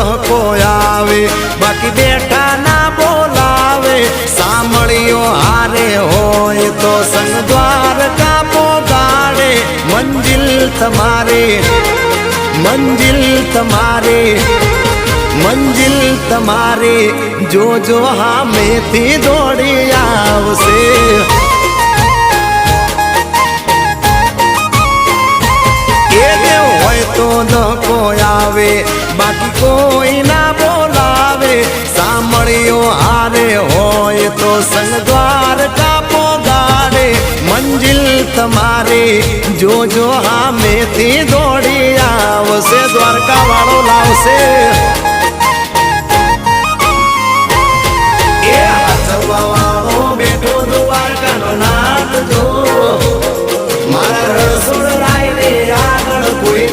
ધક્કો આવે બાકી બેઠા ના બોલાવે સાંભળ્યો હારે હોય તો સંગ દ્વારકા પોગાડે મંજિલ તમારે જોજો હામેથી દોડી આવશે તો ધક્કો આવે બાકી કોઈ ના બોલાવે સાંભળ્યો હારે હોય તો સંગ દ્વારકા પોગાડે મંજિલ તમારે જોજો હામેથી દોડી આવશે દ્વારકા વાળો લાવશે